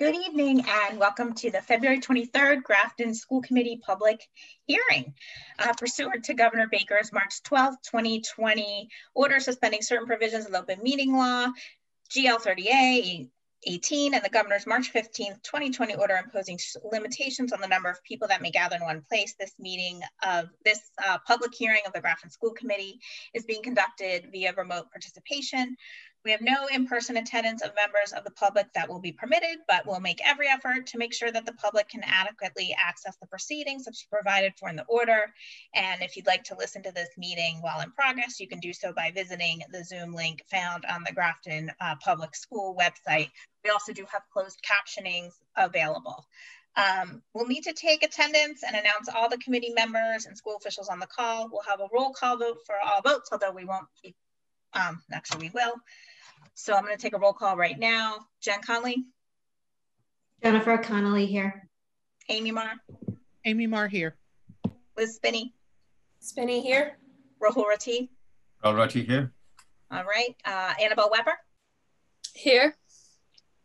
Good evening and welcome to the February 23rd Grafton School Committee public hearing. Pursuant to Governor Baker's March 12, 2020 order suspending certain provisions of the open meeting law, GL 30A 18, and the Governor's March 15, 2020 order imposing limitations on the number of people that may gather in one place, this public hearing of the Grafton School Committee is being conducted via remote participation. We have no in-person attendance of members of the public that will be permitted, but we'll make every effort to make sure that the public can adequately access the proceedings that's provided for in the order. And if you'd like to listen to this meeting while in progress, you can do so by visiting the Zoom link found on the Grafton Public School website. We also do have closed captionings available. We'll need to take attendance and announce all the committee members and school officials on the call. We'll have a roll call vote for all votes, although we won't keep, actually we will. So I'm going to take a roll call right now. Jen Conley. Jennifer Connolly here. Amy Marr. Amy Marr here. Liz Spinney. Spinney here. Rahul Rati. Rahul Rati here. All right. Annabelle Weber. Here.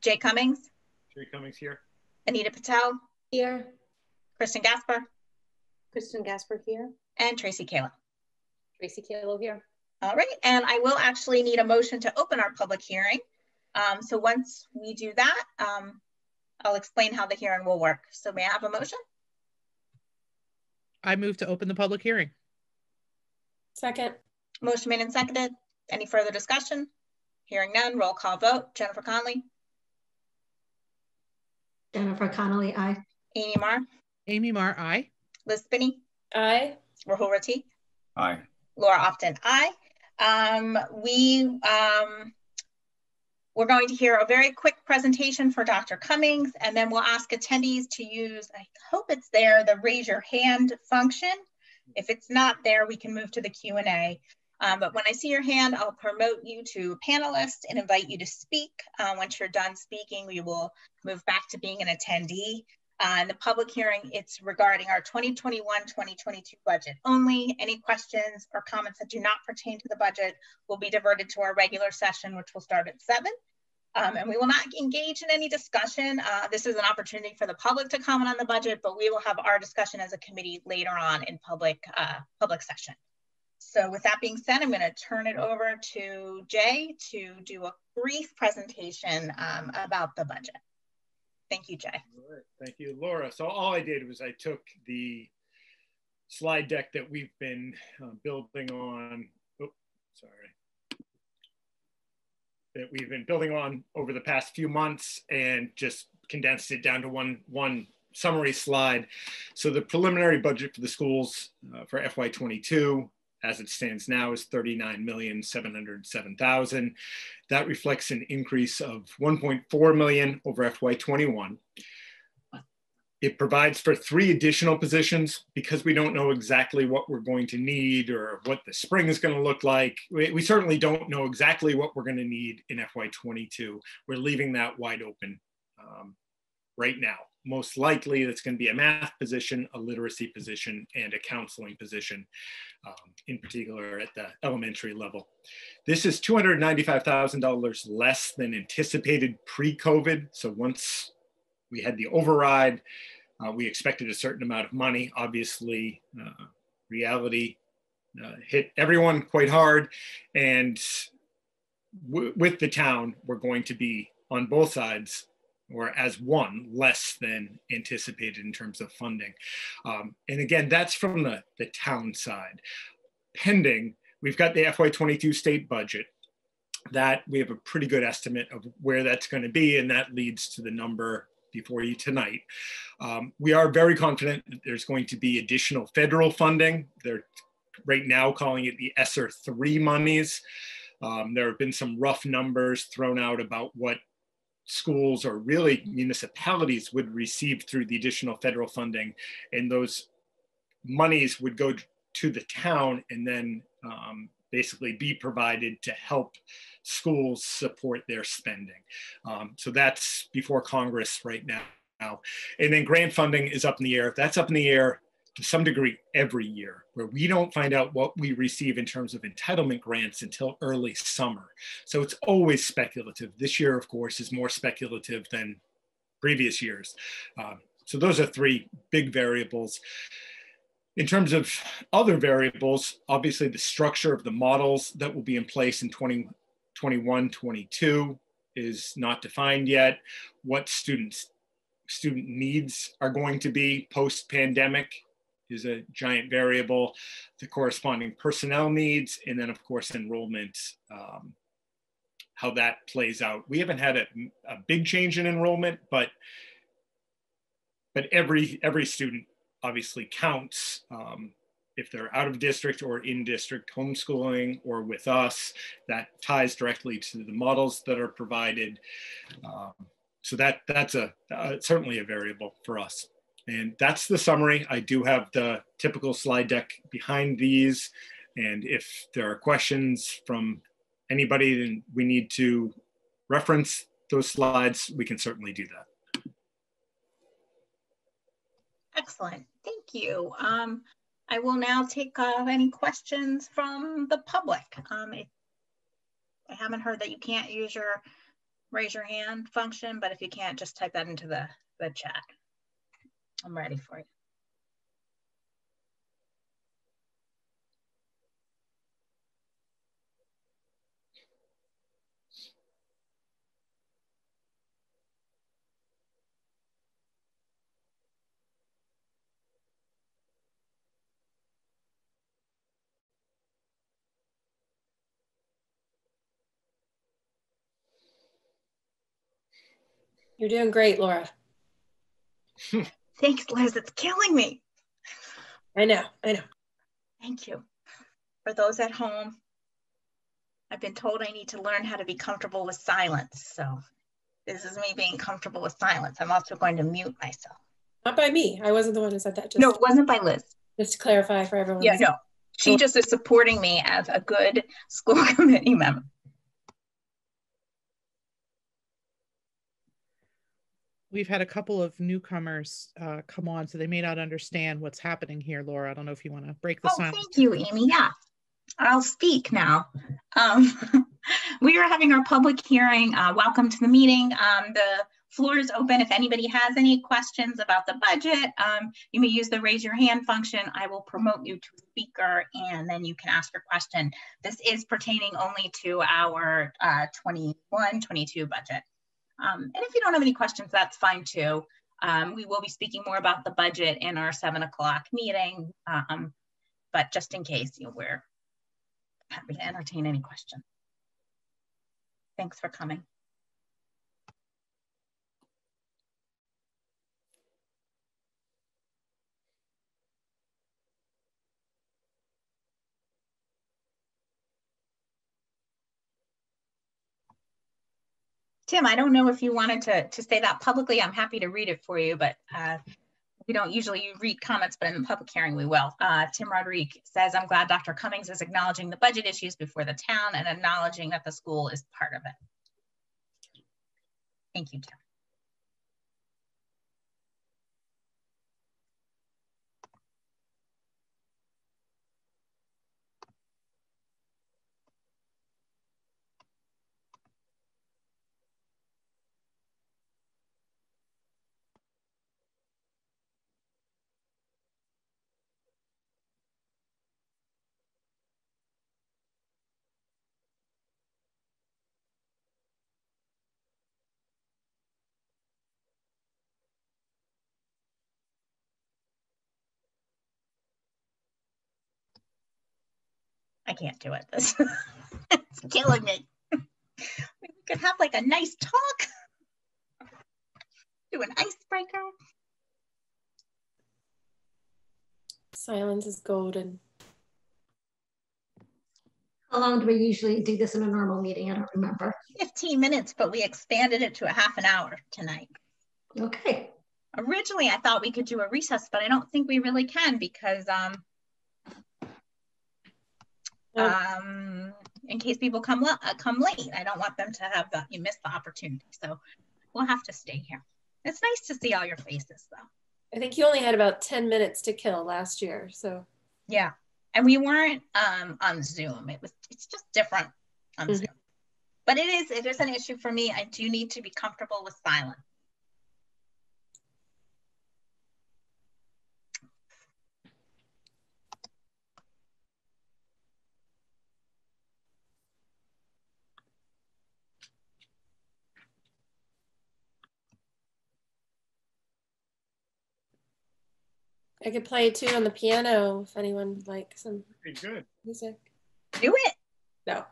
Jay Cummings. Jay Cummings here. Anita Patel. Here. Kristen Gasper. Kristen Gasper here. And Tracy Kalo. Tracy Kalo here. All right, and I will actually need a motion to open our public hearing. So once we do that, I'll explain how the hearing will work. So may I have a motion? I move to open the public hearing. Second. Motion made and seconded. Any further discussion? Hearing none, roll call vote. Jennifer Conley. Jennifer Connolly, aye. Amy Marr. Amy Marr, aye. Liz Spinney. Aye. Rahul Rati. Aye. Laura Often, aye. We're going to hear a very quick presentation for Dr. Cummings, and then we'll ask attendees to use, I hope it's there, the raise your hand function. If it's not there, we can move to the Q&A. But when I see your hand, I'll promote you to panelist and invite you to speak. Once you're done speaking, we will move back to being an attendee. In the public hearing, it's regarding our 2021-2022 budget only. Any questions or comments that do not pertain to the budget will be diverted to our regular session, which will start at 7. And we will not engage in any discussion. This is an opportunity for the public to comment on the budget, but we will have our discussion as a committee later on in public session. So with that being said, I'm going to turn it over to Jay to do a brief presentation about the budget. Thank you, Jay. All right. Thank you, Laura. So all I did was I took the slide deck that we've been building on, that we've been building on over the past few months and just condensed it down to one summary slide. So the preliminary budget for the schools for FY22 as it stands now is $39,707,000. That reflects an increase of $1.4 million over FY21. It provides for 3 additional positions because we don't know exactly what we're going to need or what the spring is going to look like. We certainly don't know exactly what we're going to need in FY22. We're leaving that wide open right now. Most likely it's going to be a math position, a literacy position, and a counseling position, in particular at the elementary level. This is $295,000 less than anticipated pre-COVID. So once we had the override, we expected a certain amount of money. Obviously, reality hit everyone quite hard. And with the town, we're going to be on both sides, or as one, less than anticipated in terms of funding. And again, that's from the town side. Pending, we've got the FY22 state budget that we have a pretty good estimate of where that's going to be, and that leads to the number before you tonight. We are very confident that there's going to be additional federal funding. They're right now calling it the ESSER 3 monies. There have been some rough numbers thrown out about what schools or really municipalities would receive through the additional federal funding, and those monies would go to the town and then basically be provided to help schools support their spending. So that's before Congress right now. And then grant funding is up in the air. That's up in the air to some degree every year, where we don't find out what we receive in terms of entitlement grants until early summer. So it's always speculative. This year, of course, is more speculative than previous years. So those are three big variables. In terms of other variables, obviously the structure of the models that will be in place in 2021, 22 is not defined yet. What student needs are going to be post-pandemic is a giant variable. The corresponding personnel needs, and then of course enrollment, how that plays out. We haven't had a big change in enrollment, but every student obviously counts, if they're out of district or in district, homeschooling or with us. That ties directly to the models that are provided. So that's certainly a variable for us. And that's the summary. I do have the typical slide deck behind these. And if there are questions from anybody and we need to reference those slides, we can certainly do that. Excellent, thank you. I will now take any questions from the public. I haven't heard that you can't use your raise your hand function, but if you can't, just type that into the chat. I'm ready for you. You're doing great, Laura. Thanks, Liz, it's killing me. I know. Thank you. For those at home, I've been told I need to learn how to be comfortable with silence. So this is me being comfortable with silence. I'm also going to mute myself. Not by me. I wasn't the one who said that. No, it wasn't by Liz. Just to clarify for everyone. Yeah, no. She just is supporting me as a good school committee member. We've had a couple of newcomers come on, so they may not understand what's happening here, Laura. I don't know if you want to break the silence. Thank you, Amy. Yeah, I'll speak now. We are having our public hearing. Welcome to the meeting. The floor is open. If anybody has any questions about the budget, you may use the raise your hand function. I will promote you to a speaker and then you can ask your question. This is pertaining only to our 21-22 budget. And if you don't have any questions, that's fine too. We will be speaking more about the budget in our 7 o'clock meeting, but just in case, we're happy to entertain any questions. Thanks for coming. Tim, I don't know if you wanted to say that publicly. I'm happy to read it for you, but we don't usually read comments, but in the public hearing we will. Tim Rodriguez says, I'm glad Dr. Cummings is acknowledging the budget issues before the town and acknowledging that the school is part of it. Thank you, Tim. I can't do it. This it's killing me. We could have like a nice talk. Do an icebreaker. Silence is golden. How long do we usually do this in a normal meeting? I don't remember. 15 minutes, but we expanded it to a half an hour tonight. Okay. Originally, I thought we could do a recess, but I don't think we really can because in case people come late, I don't want them to have you miss the opportunity. So we'll have to stay here. It's nice to see all your faces though. I think you only had about 10 minutes to kill last year. So yeah. And we weren't on Zoom. It's just different on Zoom. But it is an issue for me. I do need to be comfortable with silence. I could play too on the piano if anyone would like some Pretty good. music. Do it. No.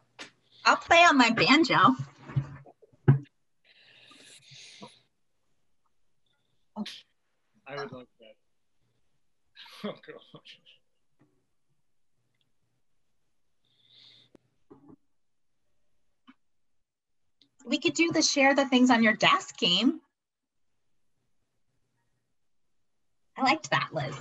I'll play on my banjo. I would like that. Oh, gosh. We could do the share the things on your desk game. I liked that, Liz.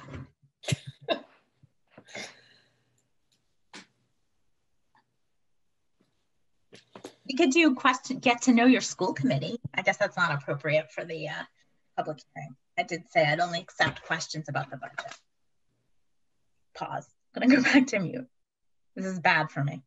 We could do get to know your school committee. I guess that's not appropriate for the public hearing. I did say I'd only accept questions about the budget. Pause. I'm gonna go back to mute. This is bad for me.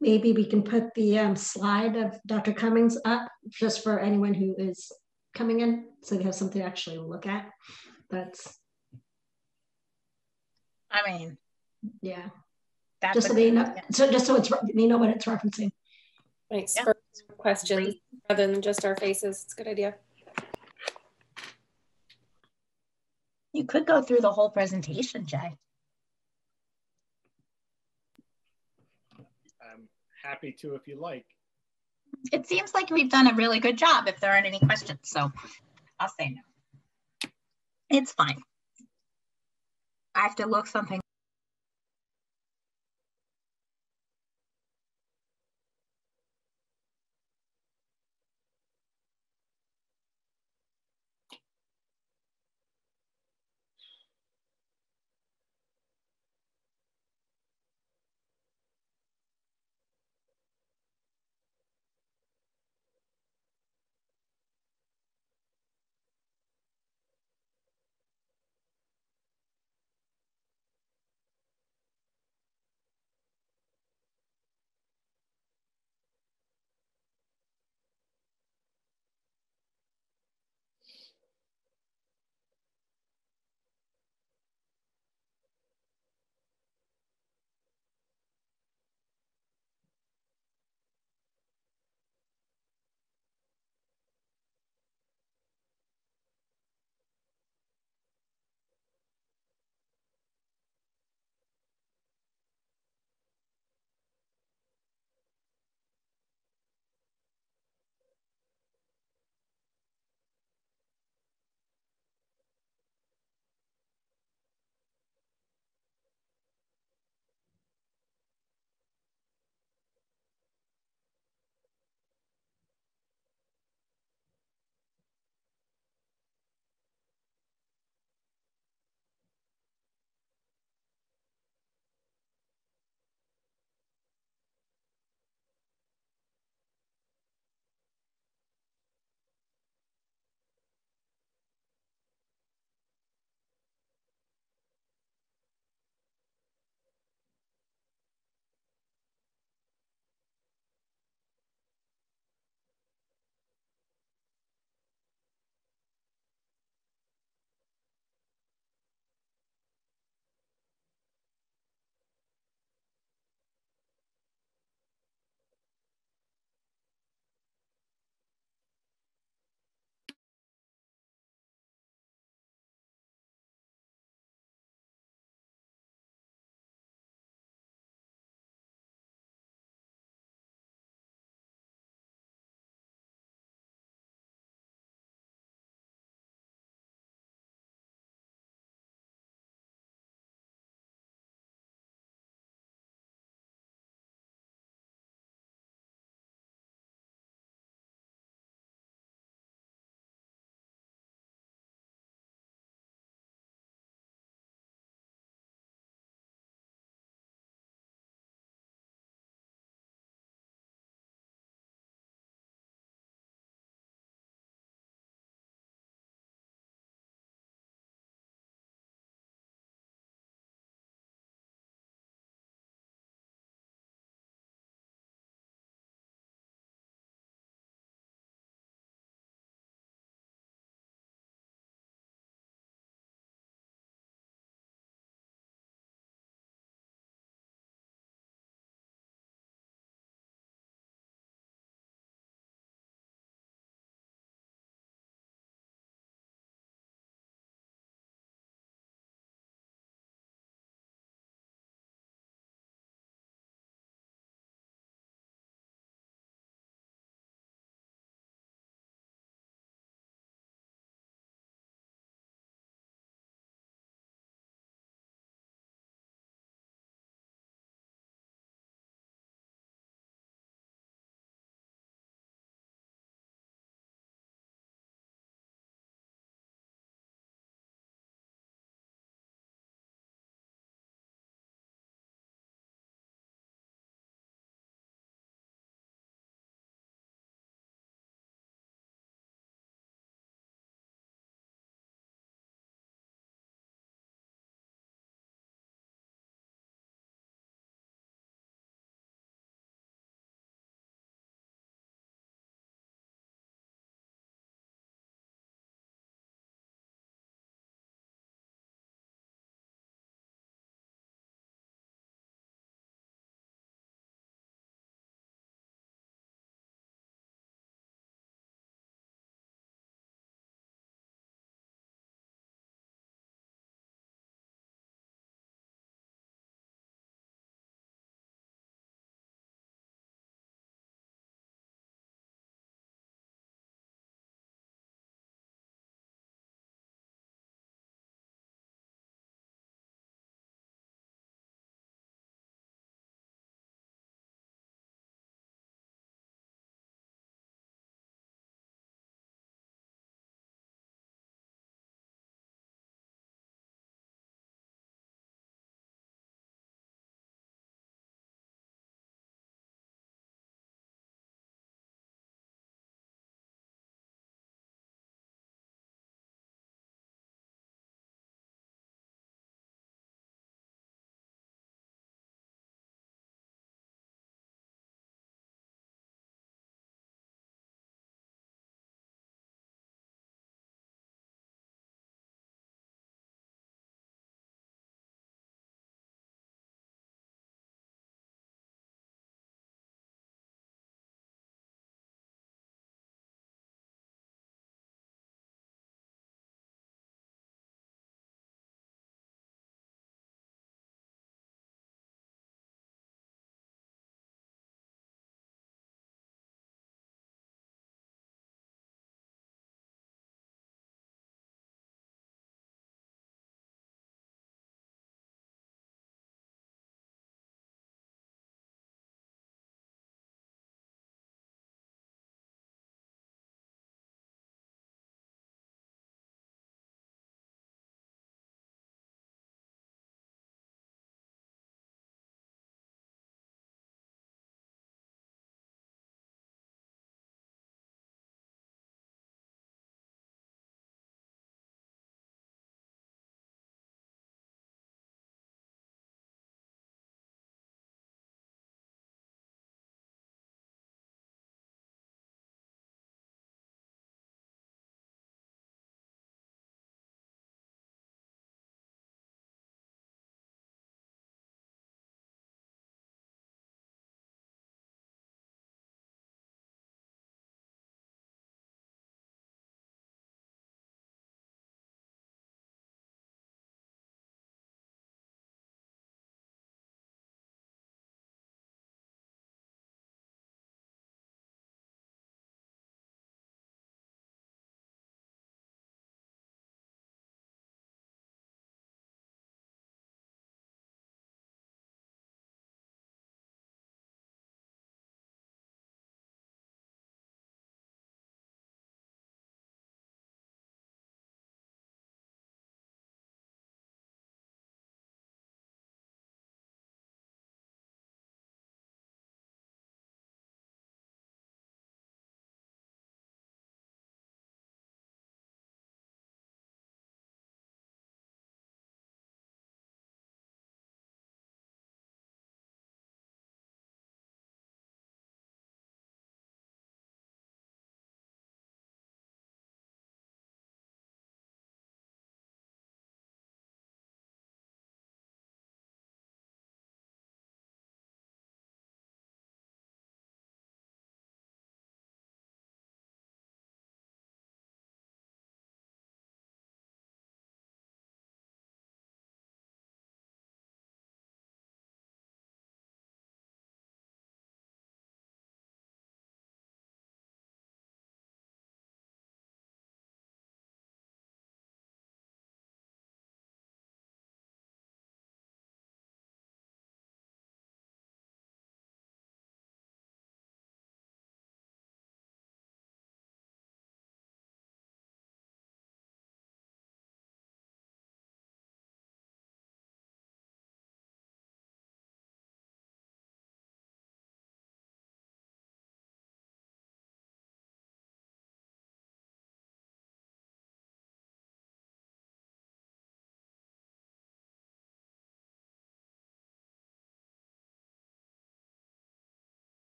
Maybe we can put the slide of Dr. Cummings up just for anyone who is coming in, so they have something to actually look at. That's, I mean, yeah, that's just so they know, just so it's they know what it's referencing. Thanks Yeah. for questions rather than just our faces. It's a good idea. You could go through the whole presentation, Jay. I'm happy to if you like. It seems like we've done a really good job if there aren't any questions, so I'll say no. It's fine. I have to look something.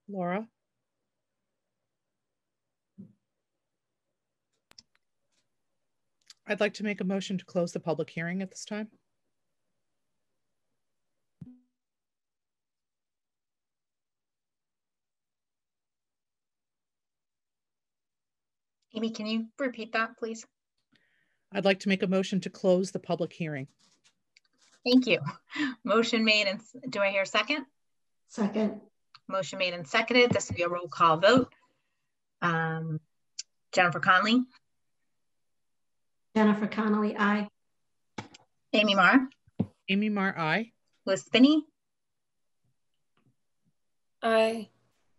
Laura? I'd like to make a motion to close the public hearing at this time. Amy, can you repeat that, please? I'd like to make a motion to close the public hearing. Thank you. Motion made, and do I hear a second? Second. Motion made and seconded. This will be a roll call vote. Jennifer Conley. Jennifer Connolly, aye. Amy Marr. Amy Marr, aye. Liz Spinney. Aye.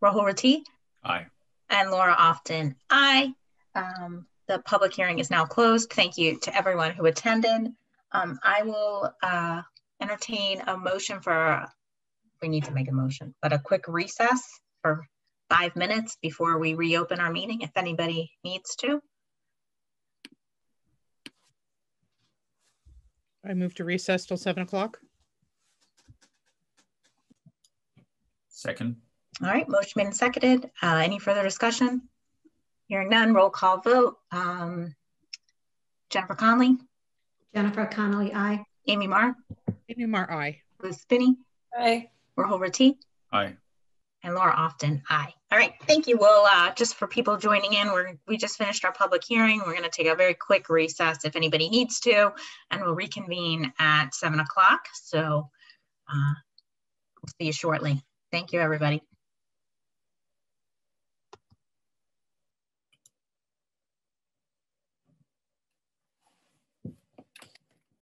Rahul Rati. Aye. And Laura Often, aye. The public hearing is now closed. Thank you to everyone who attended. I will entertain a motion for, we need to make a motion, but a quick recess for 5 minutes before we reopen our meeting, if anybody needs to. I move to recess till 7 o'clock. Second. All right, motion made and seconded. Any further discussion? Hearing none, roll call vote. Jennifer Conley. Jennifer Connolly, aye. Amy Marr. Amy Marr, aye. Liz Spinney. Aye. Rahul Rati. Aye. And Laura Often, aye. All right, thank you. Well, just for people joining in, we just finished our public hearing. We're going to take a very quick recess if anybody needs to, and we'll reconvene at 7 o'clock. So we'll see you shortly. Thank you, everybody.